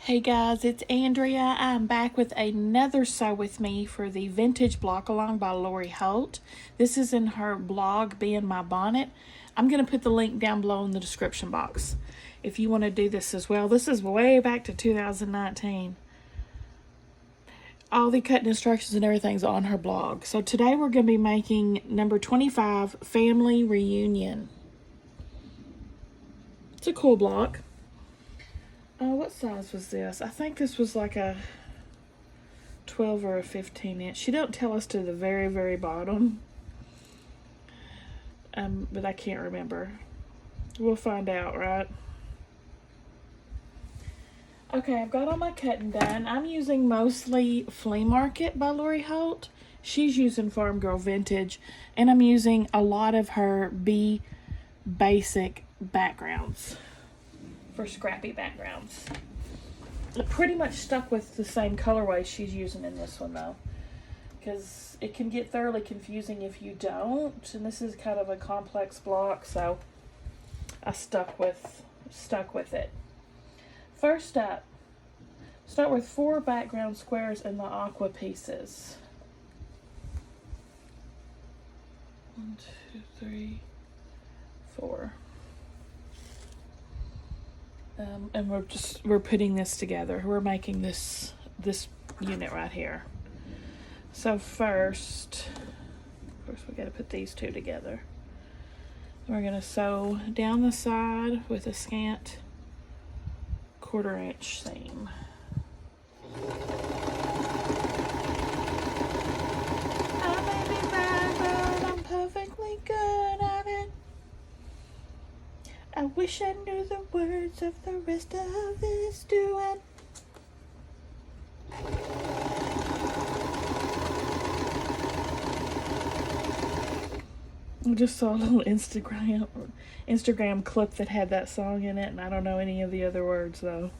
Hey guys, it's Andrea. I'm back with another Sew With Me for the Vintage Block Along by Lori Holt. This is in her blog, Being My Bonnet. I'm going to put the link down below in the description box if you want to do this as well. This is way back to 2019. All the cutting instructions and everything's on her blog. So today we're going to be making number 25, Family Reunion. It's a cool block. What size was this? I think this was like a 12 or a 15 inch. She don't tell us to the very, very bottom. But I can't remember. We'll find out, right? Okay, I've got all my cutting done. I'm using mostly Flea Market by Lori Holt. She's using Farm Girl Vintage. And I'm using a lot of her Be Basic backgrounds. For scrappy backgrounds. I pretty much stuck with the same colorway she's using in this one though, because it can get thoroughly confusing if you don't, and this is kind of a complex block, so I stuck with it. First up, start with 4 background squares in the aqua pieces. 1, 2, 3, 4. And we're putting this together. We're making this unit right here. So first, of course, we got to put these two together. We're gonna sew down the side with a scant 1/4 inch seam. I may be bad, but I'm perfectly good at it. I wish I knew the words of the rest of this duet. I just saw a little Instagram clip that had that song in it, and I don't know any of the other words though.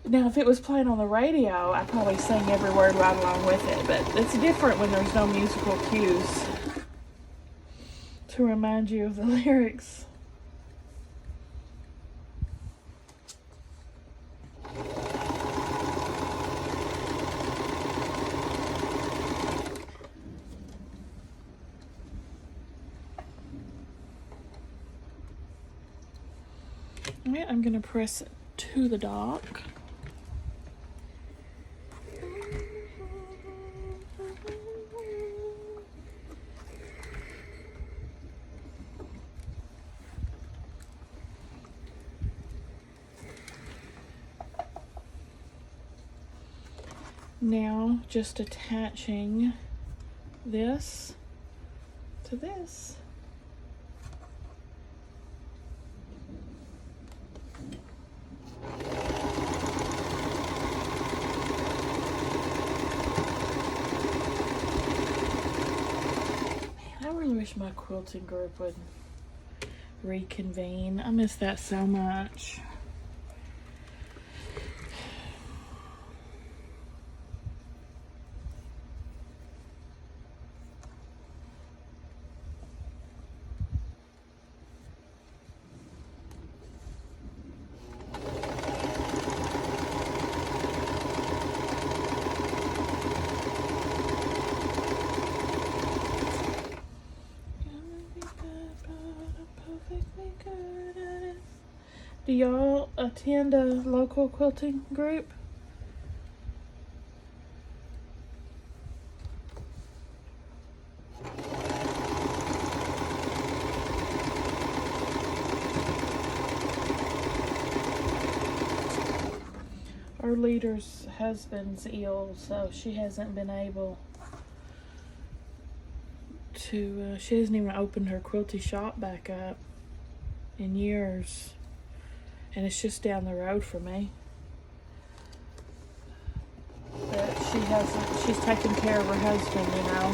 Now, if it was playing on the radio, I'd probably sing every word right along with it, but it's different when there's no musical cues to remind you of the lyrics. Alright, I'm going to press it to the dock. Now, just attaching this to this. Man, I really wish my quilting group would reconvene. I miss that so much. Do y'all attend a local quilting group? Our leader's husband's ill, so she hasn't been able to, she hasn't even opened her quilty shop back up in years. And it's just down the road for me. But she's taking care of her husband, you know.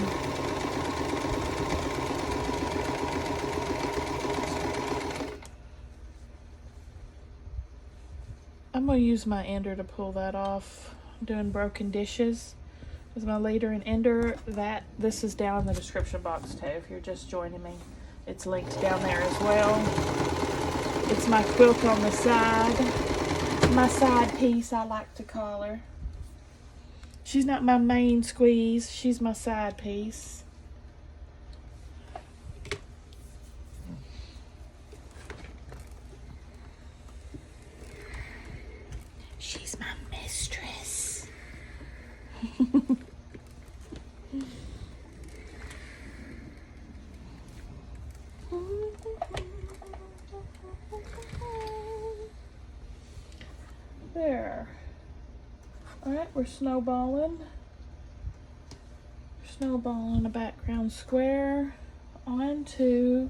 I'm gonna use my ender to pull that off. I'm doing broken dishes with my leader and ender. This is down in the description box too, if you're just joining me. It's linked down there as well. It's my quilt on the side. My side piece, I like to call her. She's not my main squeeze, she's my side piece. She's my mistress. There. Alright, we're snowballing. Snowballing a background square onto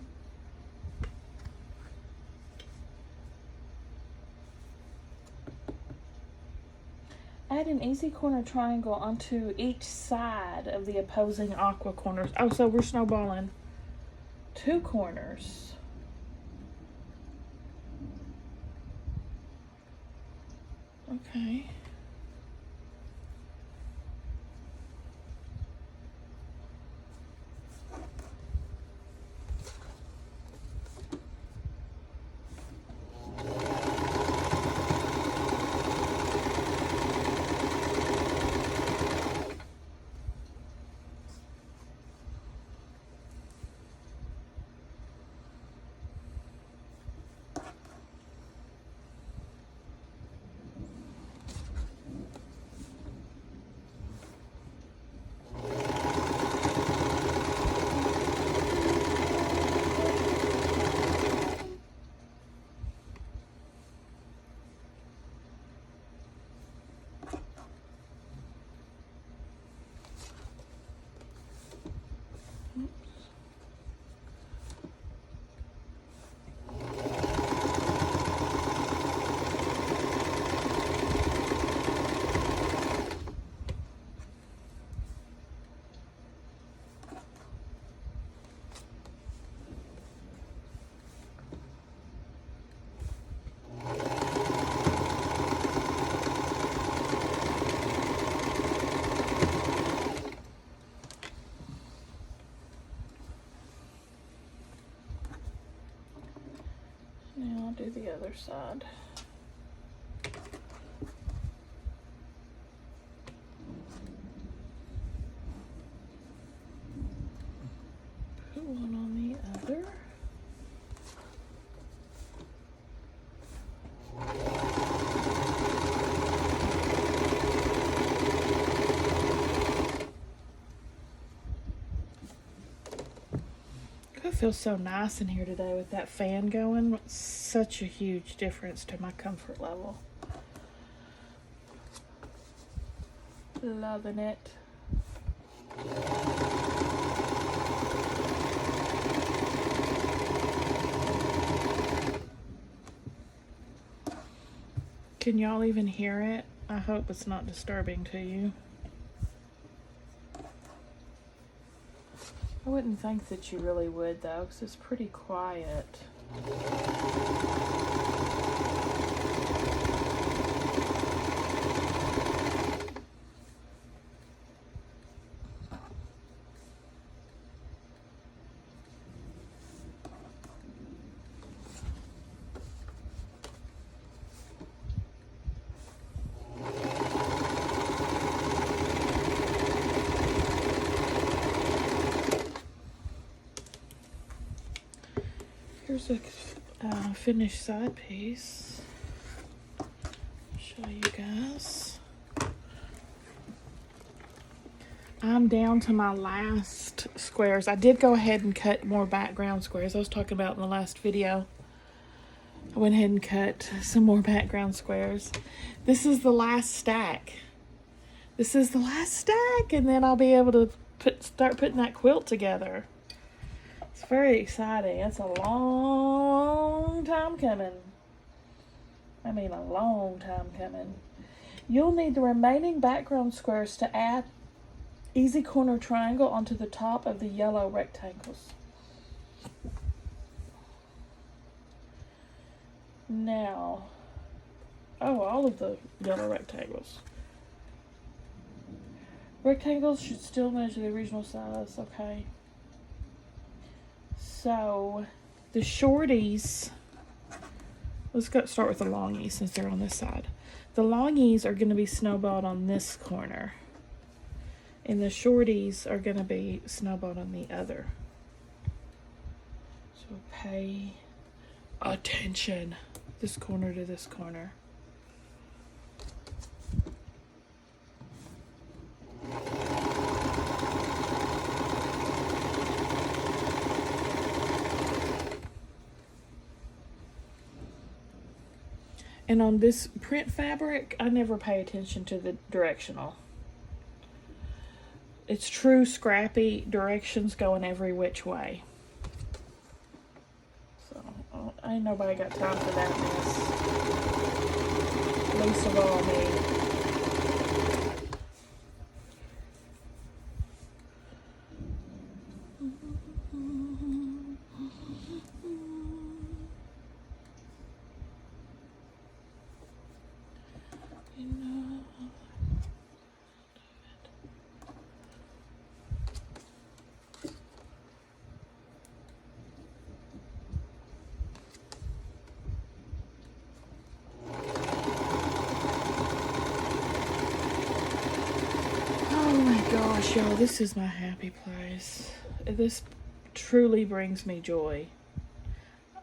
add an easy corner triangle onto each side of the opposing aqua corners. Oh, so we're snowballing 2 corners. Okay. Now I'll do the other side. Put one on the other. It feels so nice in here today with that fan going. It's such a huge difference to my comfort level. Loving it. Can y'all even hear it? I hope it's not disturbing to you. I wouldn't think that you really would though, because it's pretty quiet. Here's a finished side piece. Show you guys. I'm down to my last squares. I did go ahead and cut more background squares. I was talking about in the last video. I went ahead and cut some more background squares. This is the last stack. This is the last stack, and then I'll be able to start putting that quilt together. It's very exciting. It's a long time coming. I mean, a long time coming. You'll need the remaining background squares to add easy corner triangle onto the top of the yellow rectangles. Now, all of the yellow rectangles. Rectangles should still measure the original size, okay. So, the shorties Let's start with the longies since they're on this side. The longies are going to be snowballed on this corner, and the shorties are going to be snowballed on the other. So pay attention, this corner to this corner. And on this print fabric, I never pay attention to the directional. It's true scrappy, directions going every which way. So, ain't nobody got time for that mess. Least of all me. Gosh, y'all, this is my happy place. This truly brings me joy.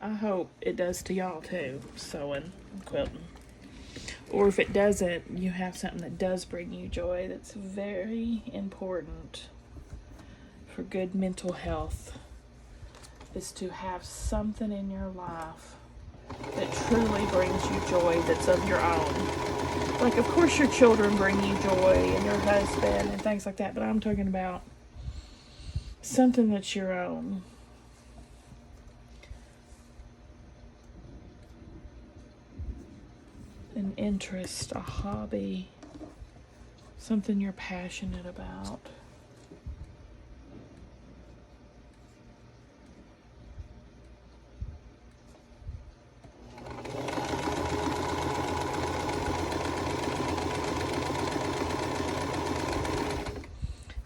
I hope it does to y'all too, sewing and quilting. Or if it doesn't, you have something that does bring you joy. That's very important for good mental health, is to have something in your life that truly brings you joy that's of your own. Like, of course your children bring you joy and your husband and things like that, but I'm talking about something that's your own. An interest, a hobby, something you're passionate about.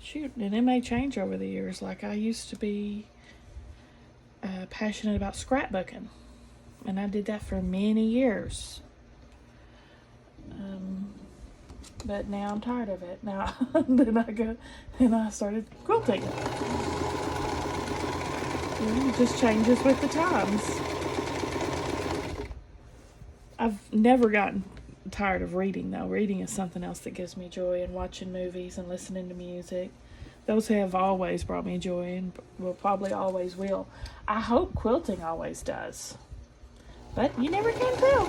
Shoot, and it may change over the years. Like, I used to be passionate about scrapbooking, and I did that for many years. But now I'm tired of it. Now, then I started quilting. It just changes with the times. I've never gotten tired of reading, though. Reading is something else that gives me joy, and watching movies and listening to music. Those have always brought me joy and will probably always will. I hope quilting always does, but you never can tell.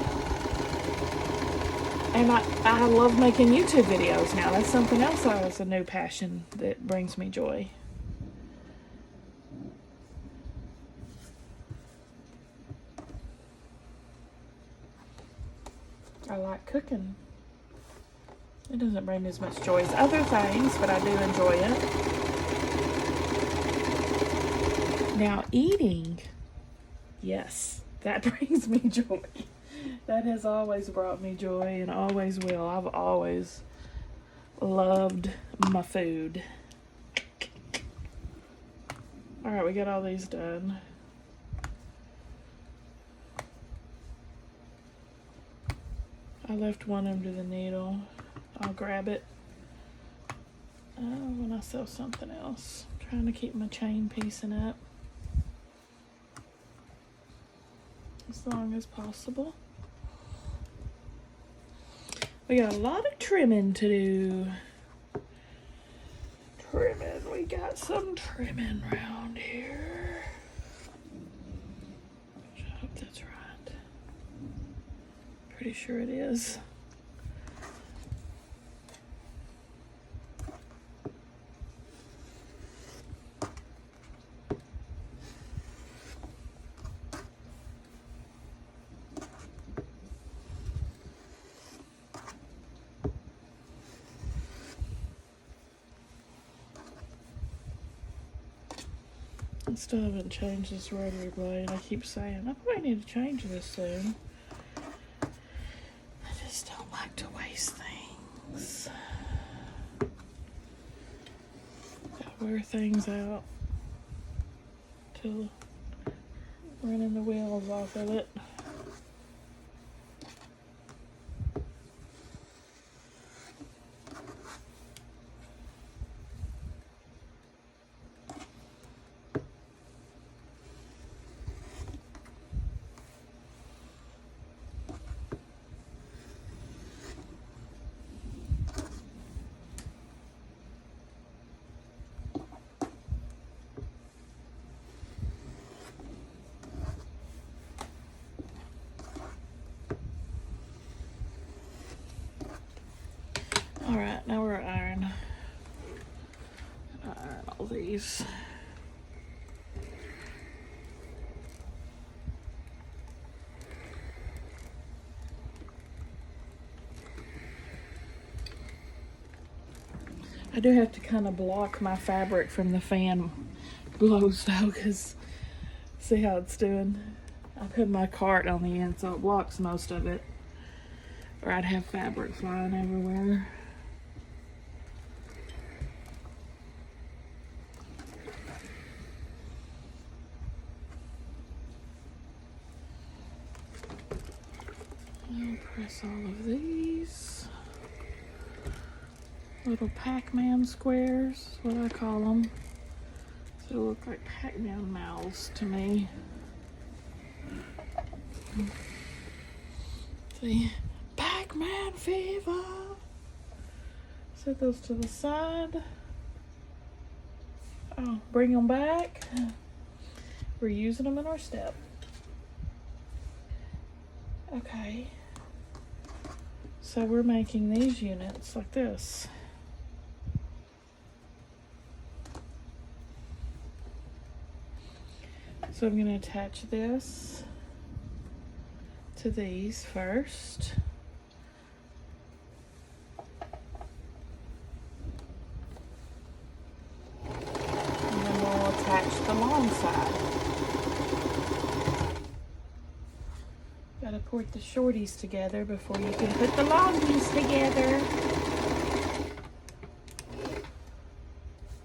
And I love making YouTube videos now. That's something else that's a new passion that brings me joy. I like cooking. It doesn't bring me as much joy as other things, but I do enjoy it. Now, eating, yes, that brings me joy. That has always brought me joy and always will. I've always loved my food. All right, we got all these done. I left one under the needle. I'll grab it when I sew something else. I'm trying to keep my chain piecing up as long as possible. We got a lot of trimming to do. We got some trimming around here. I hope that's right. Pretty sure it is. I still haven't changed this rotary blade. I keep saying, I probably need to change this soon. I just don't like to waste things. Gotta wear things out till running the wheels off of it. Alright, now we're iron all these. I do have to kind of block my fabric from the fan blows though, because see how it's doing? I put my cart on the end so it blocks most of it, or I'd have fabric flying everywhere. I'll press all of these. Little Pac-Man squares is what I call them. So they look like Pac-Man mouths to me. See, Pac-Man fever. Set those to the side. Oh, bring them back. We're using them in our step. Okay. So we're making these units like this. So I'm going to attach this to these first. And then we'll attach the long side. Got to put the shorties together before you can put the longies together.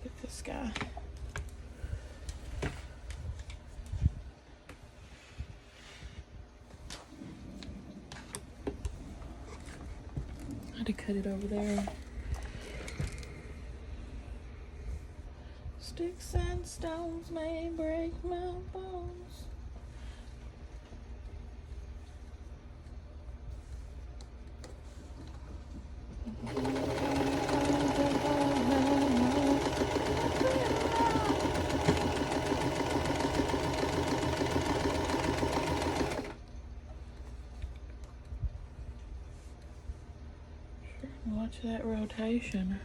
Get this guy. To cut it over there. Sticks and stones may break my bones. Watch that rotation.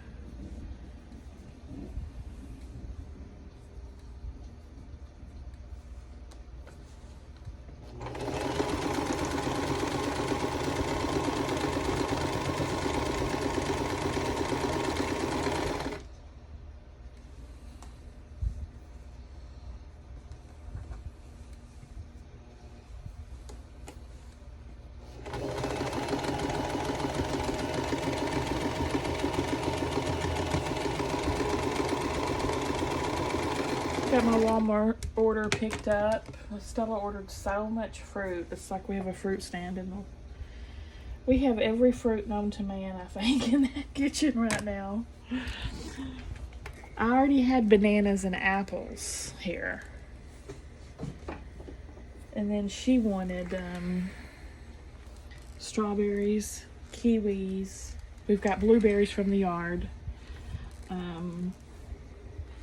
Got my Walmart order picked up. Stella ordered so much fruit. It's like we have a fruit stand in the... We have every fruit known to man, I think, in that kitchen right now. I already had bananas and apples here. And then she wanted strawberries, kiwis. We've got blueberries from the yard.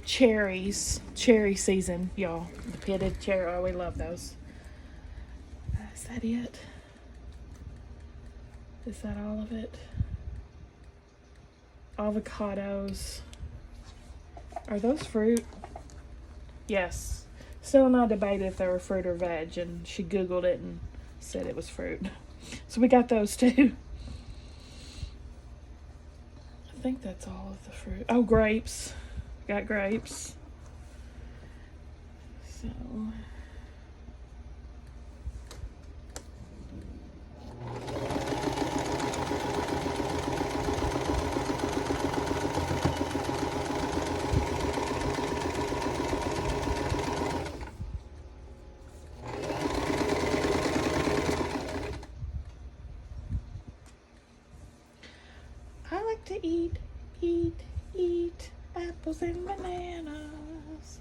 Cherries, cherry season, y'all. The pitted cherry, oh, we love those. Is that it? Is that all of it? Avocados. Are those fruit? Yes. Still and I debated if they were fruit or veg, and she Googled it and said it was fruit. So we got those too. I think that's all of the fruit. Oh, grapes. Got grapes. So I like to eat apples and bananas.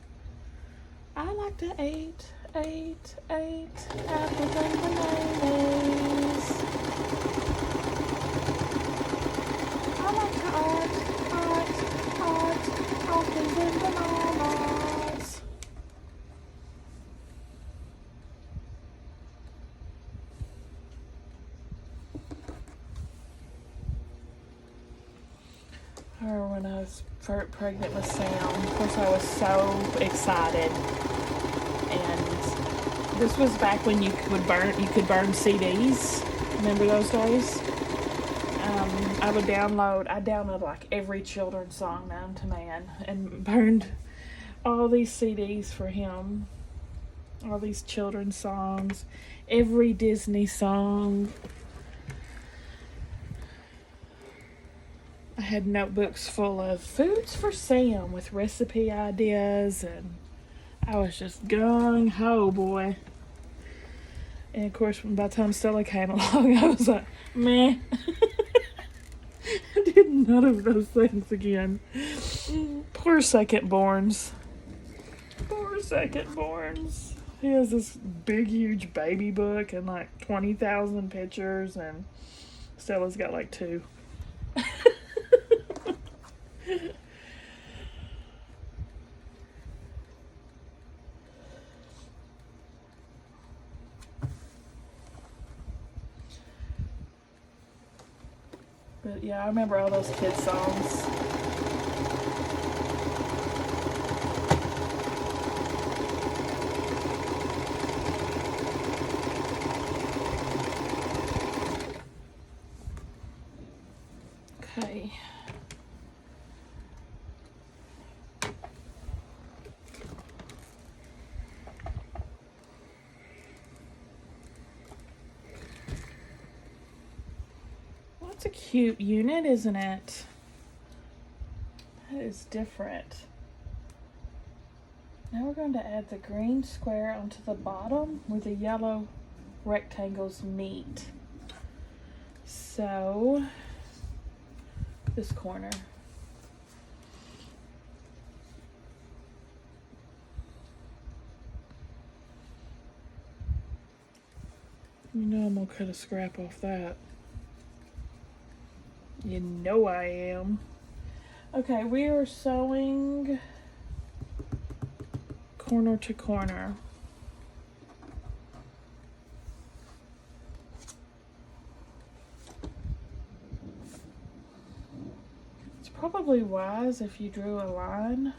I like to eat apples and bananas. I like to apples and bananas. her when I was pregnant with Sam. Of course, I was so excited. And this was back when you could burn CDs. Remember those days? I downloaded like every children's song known to man and burned all these CDs for him. All these children's songs, every Disney song. I had notebooks full of foods for Sam with recipe ideas, and I was just gung ho, boy. And of course, by the time Stella came along, I was like, meh. I did none of those things again. Poor second-borns. Poor second-borns. He has this big, huge baby book and like 20,000 pictures, and Stella's got like 2. But yeah, I remember all those kids' songs. Okay. That's a cute unit, isn't it? That is different. Now we're going to add the green square onto the bottom where the yellow rectangles meet. So, this corner. You know I'm gonna cut a scrap off that. You know I am. Okay, we are sewing corner to corner. It's probably wise if you drew a line.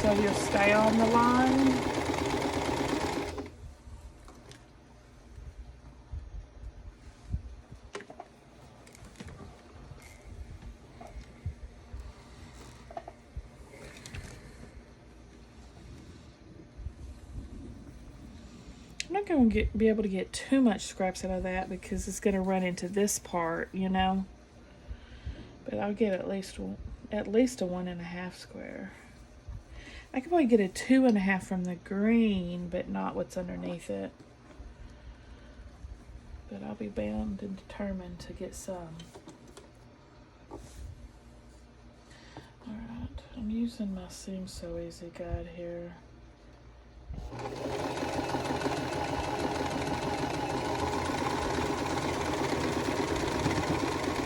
So you'll stay on the line. I'm not going to be able to get too much scraps out of that because it's going to run into this part, you know. But I'll get at least a 1.5 square. I could probably get a 2.5 from the green, but not what's underneath it. But I'll be bound and determined to get some. Alright, I'm using my Seam So Easy guide here.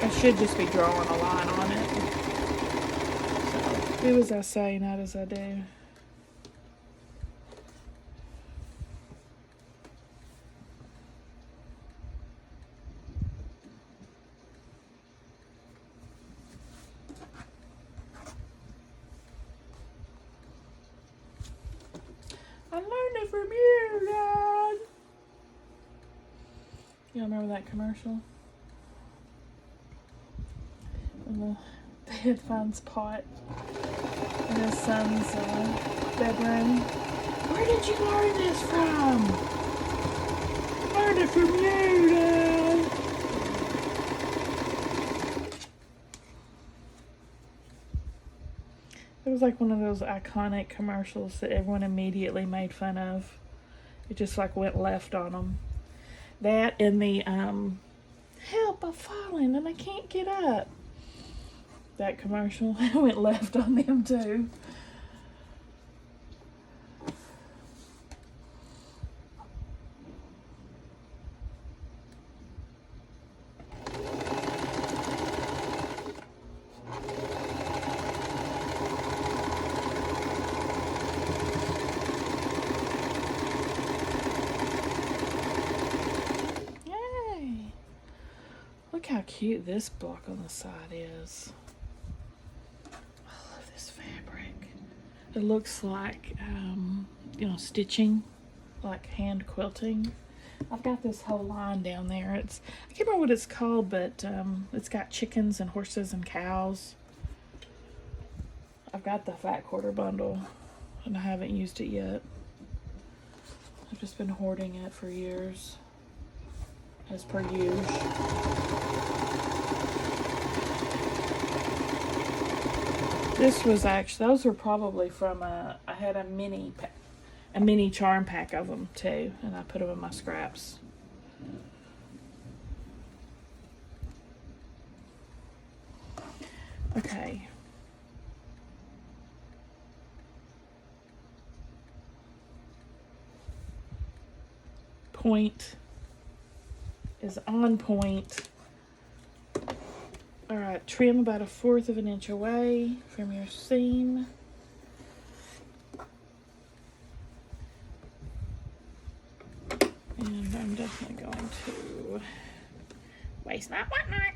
I should just be drawing a line on it. So, do as I say, not as I do. I learned it from you, Dad. Y'all remember that commercial? When the dad finds pot in his son's bedroom. Where did you learn this from? Learned it from you, Dad. It was like one of those iconic commercials that everyone immediately made fun of. It just like went left on them. That and the help, I'm falling and I can't get up. That commercial went left on them too. Look how cute this block on the side is. I love this fabric. It looks like, you know, stitching, like hand quilting. I've got this whole line down there. I can't remember what it's called, but it's got chickens and horses and cows. I've got the fat quarter bundle, and I haven't used it yet. I've just been hoarding it for years, as per usual. This was actually, those were probably from I had a mini charm pack of them too, and I put them in my scraps. Okay. Point is on point. All right, trim about 1/4 of an inch away from your seam. And I'm definitely going to waste not whatnot.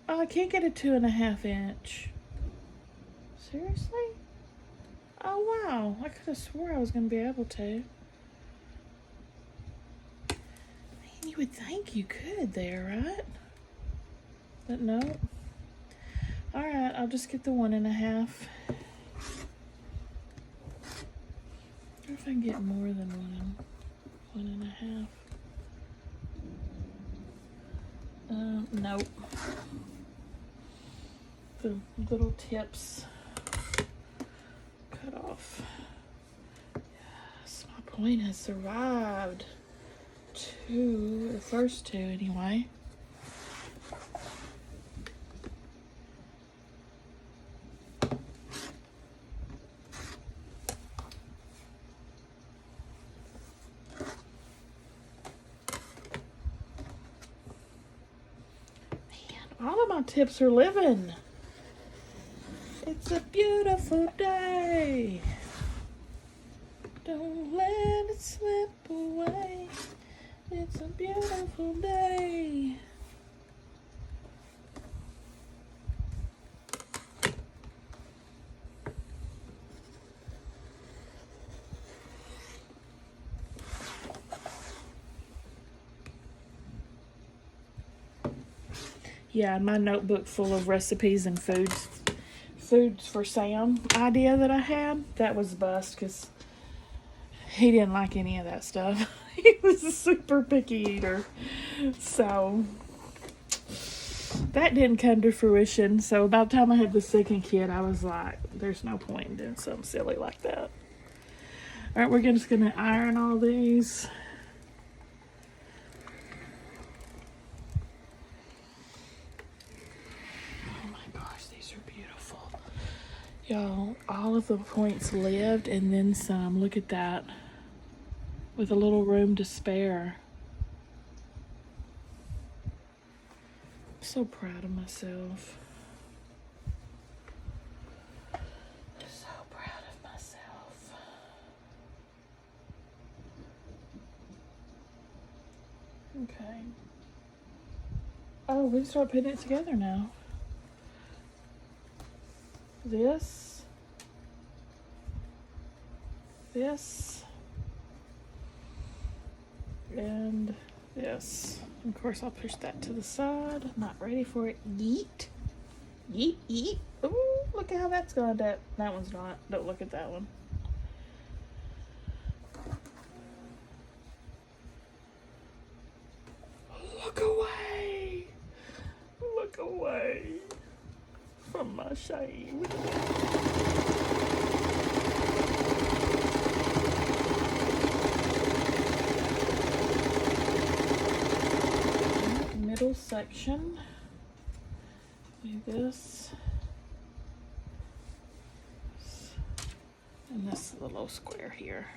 Oh, I can't get a 2.5 inch. Seriously? Oh wow, I could have swore I was going to be able to. You would think you could there, right? But no. Alright, I'll just get the 1.5. I wonder if I can get more than 1.5. Nope. The little tips cut off. Yes, my point has survived. The first two anyway. Man, all of my tips are living. It's a beautiful day. Don't let it slip away. It's a beautiful day. Yeah, my notebook full of recipes and foods for Sam idea that I had, that was bust because he didn't like any of that stuff. He was a super picky eater. So that didn't come to fruition. So by the time I had the second kid, I was like, there's no point in doing something silly like that. All right, we're just going to iron all these. Oh my gosh, these are beautiful. Y'all, all of the points lived and then some. Look at that. With a little room to spare. I'm so proud of myself. So proud of myself. Okay. Oh, we can start putting it together now. This. And this. Of course, I'll push that to the side. Not ready for it. Yeet. Yeet, yeet. Ooh, look at how that's going. That one's not. Don't look at that one. Look away. Look away from my shade. Middle section, like this, and this little square here.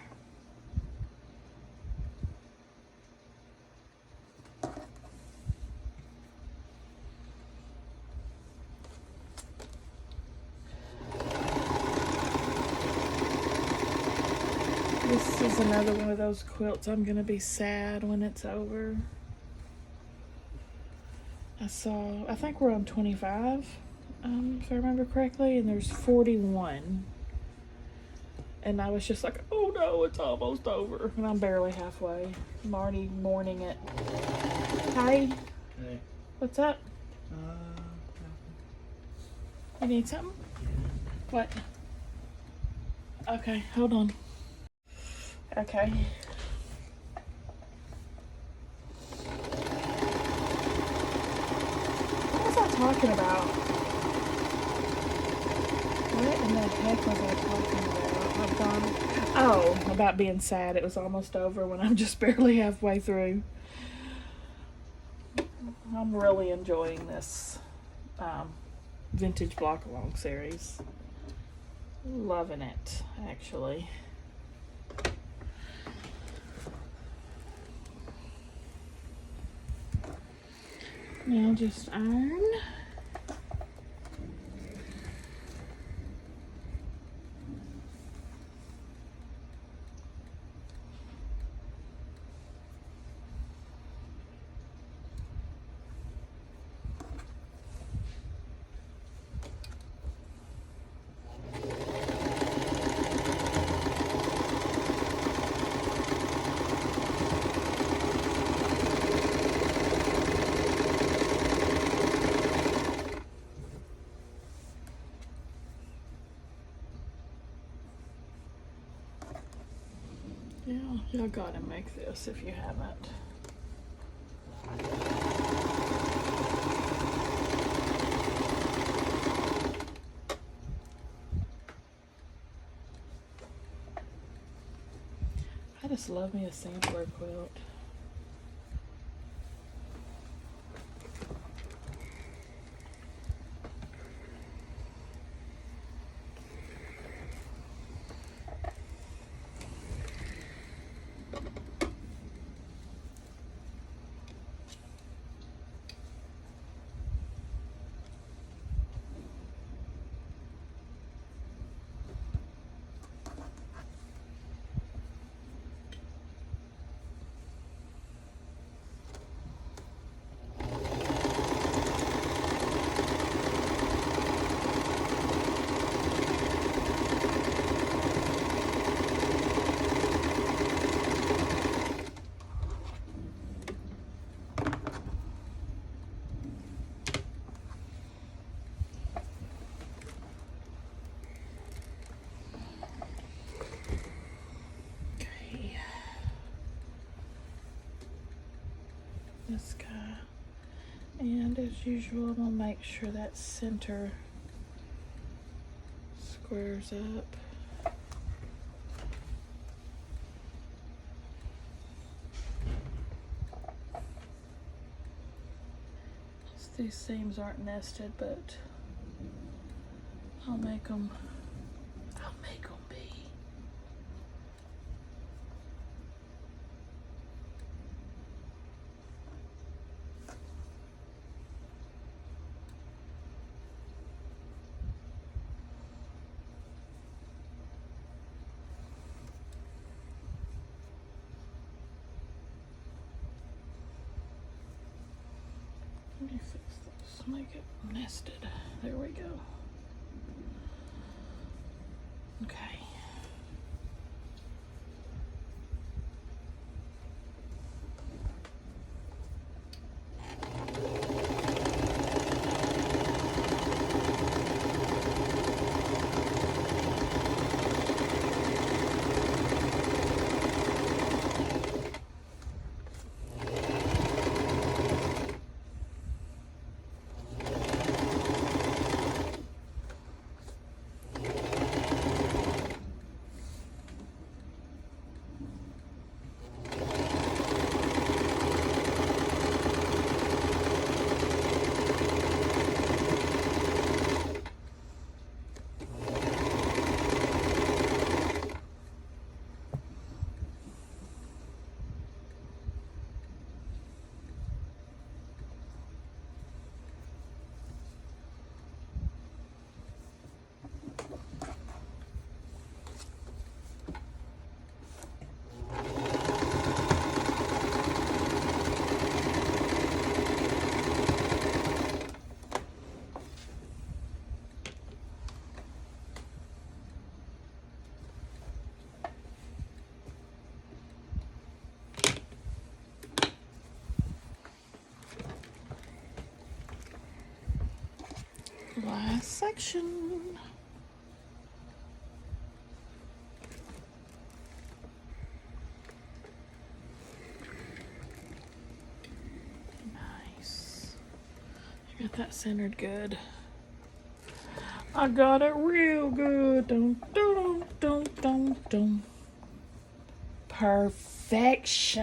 This is another one of those quilts I'm gonna be sad when it's over. I think we're on 25, if I remember correctly, and there's 41. And I was just like, oh no, it's almost over. And I'm barely halfway. I'm already mourning it. Hi. Hey. What's up? You need something? What? Okay, hold on. Okay. What was I talking about? What in the heck was I talking about? I've gone. Oh, about being sad. It was almost over when I'm just barely halfway through. I'm really enjoying this vintage block along series. Loving it, actually. Now just iron. Yeah, y'all gotta make this if you haven't. I just love me a sampler quilt. This guy, and as usual, I'm gonna make sure that center squares up. These seams aren't nested, but I'll make them be. Let me fix this, make it nested. There we go. Okay. Last section. Nice. You got that centered good. I got it real good. Dun, dun, dun, dun, dun. Perfection.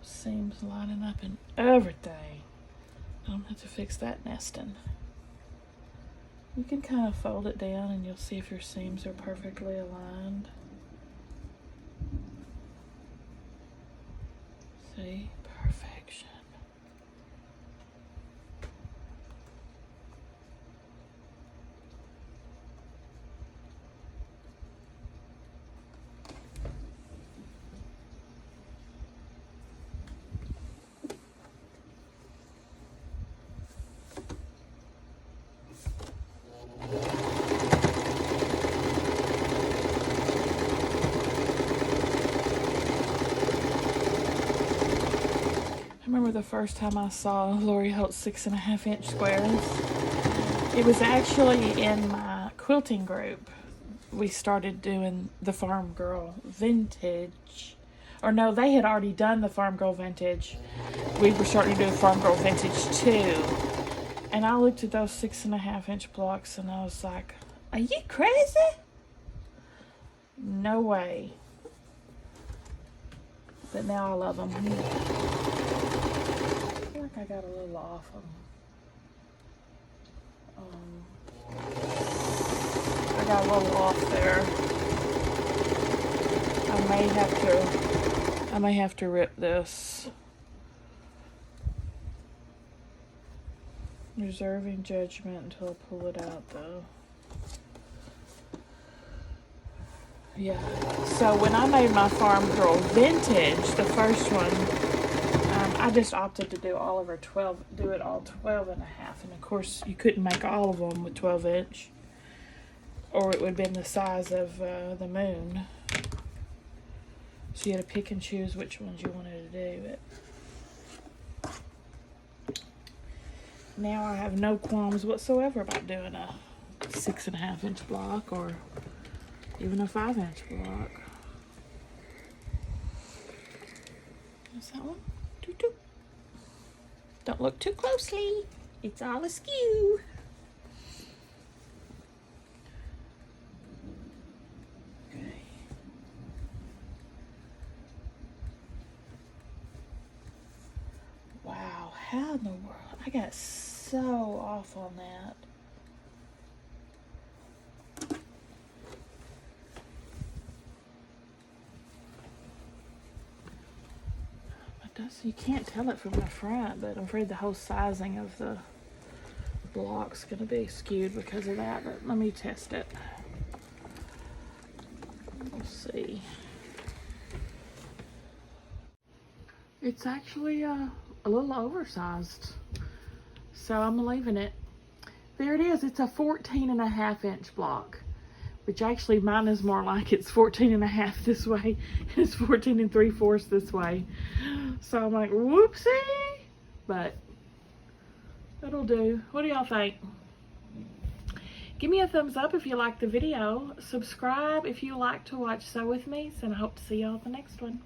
Seams lining up and everything. I don't have to fix that nesting. You can kind of fold it down and you'll see if your seams are perfectly aligned. See? Perfection. I remember the first time I saw Lori Holt's 6.5 inch squares. It was actually in my quilting group. We started doing the Farm Girl Vintage. Or no, they had already done the Farm Girl Vintage. We were starting to do the Farm Girl Vintage too. And I looked at those 6.5 inch blocks and I was like, are you crazy? No way. But now I love them. I feel like I got a little off them. I got a little off there. I may have to rip this. Reserving judgment until I pull it out though. Yeah. So when I made my Farm Girl Vintage, the first one, I just opted to do it all 12 and a half. And of course you couldn't make all of them with 12 inch or it would have been the size of the moon. So you had to pick and choose which ones you wanted to do. But now I have no qualms whatsoever about doing a 6.5 inch block or even a 5 inch block. There's that one. Toot toot. Don't look too closely. It's all askew. Okay. Wow, how in the world? I got so off on that. You can't tell it from the front, but I'm afraid the whole sizing of the block's going to be skewed because of that. But let me test it. We'll see. It's actually a little oversized, so I'm leaving it. There it is. It's a 14.5 inch block, which actually mine is more like it's 14.5 this way and it's 14 3/4 this way. So I'm like, whoopsie, but it'll do. What do y'all think? Give me a thumbs up if you like the video. Subscribe if you like to watch Sew With Me, and I hope to see y'all at the next one.